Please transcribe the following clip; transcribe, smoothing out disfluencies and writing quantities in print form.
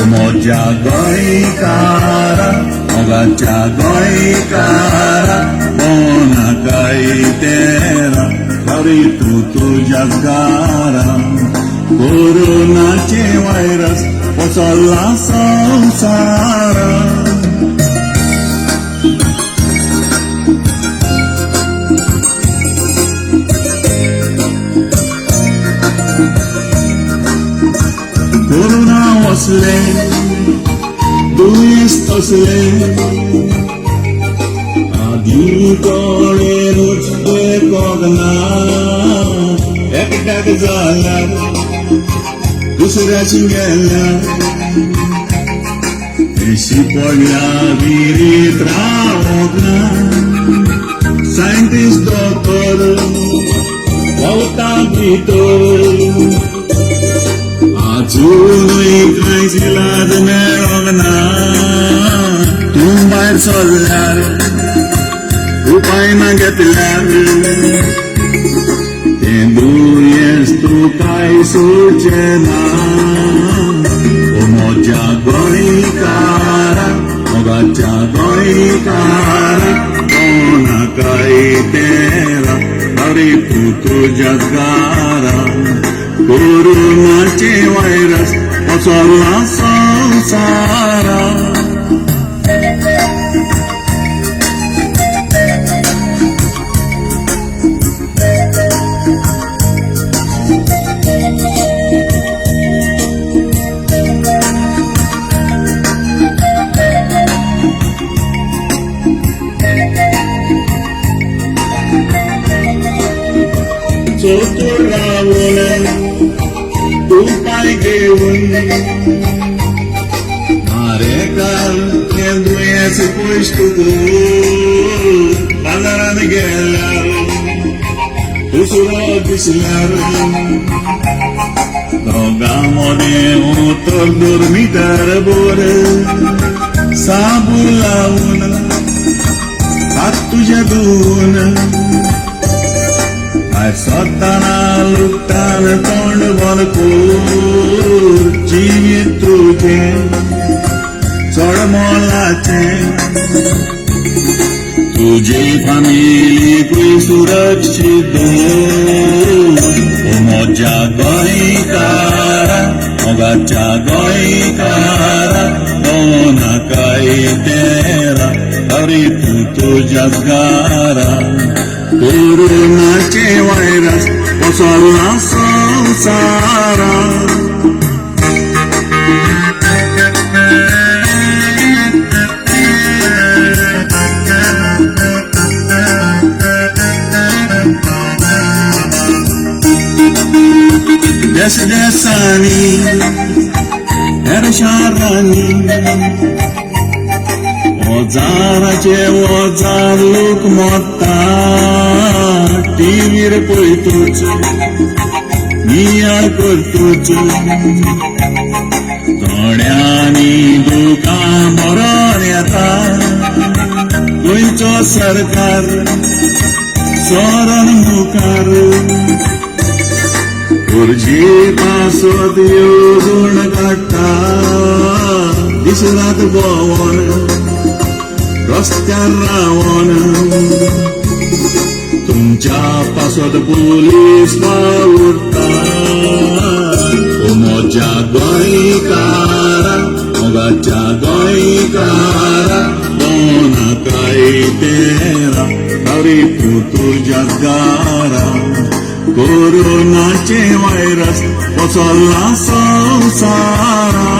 Moja goikara, mogacha goikara, bona kaitera, hari tu jagara. Coronate virus, posala samsara. Corona was late, tu late. Adi kore rujte kogna, ek dag zala, dusra chingela. Esi polya viritra ogna, scientist doctor, volta vitor. Ațului crezilad merogna, tumbai solar, upai nagetlar. Tendu estu kai surcena, o moja goikara, mogacha goikara, ona kaitera, hari putu jagara. Coronate virus, posala samsara. Tupai geun, marekal kenduyesi puishtudu, padaran gelar, usuro bislar, nogamone utor dormitar bore, sabulauna, hatu jaduna. Satana luttan tond bonkur, jeevit tuje, chod molache. Tujhe family koi surakshit do, o moja goikara, mogacha goikara, ona kaitera, hari tu jagara. Coronate virus, posala samsara. Desani, ersharani. Ozarache ozar luk motta, TV'r poituch, niyar kortuch. Todyani dukan moron yata, goincho sarkar, soron mukar. Urji pasod yudun katta, disrat bavon. Rostyan ravana, tumcha pasod police paurta. O moja goikara, mogacha goikara, ona kaitera, hari putu jagara. Coronate virus, posala samsara.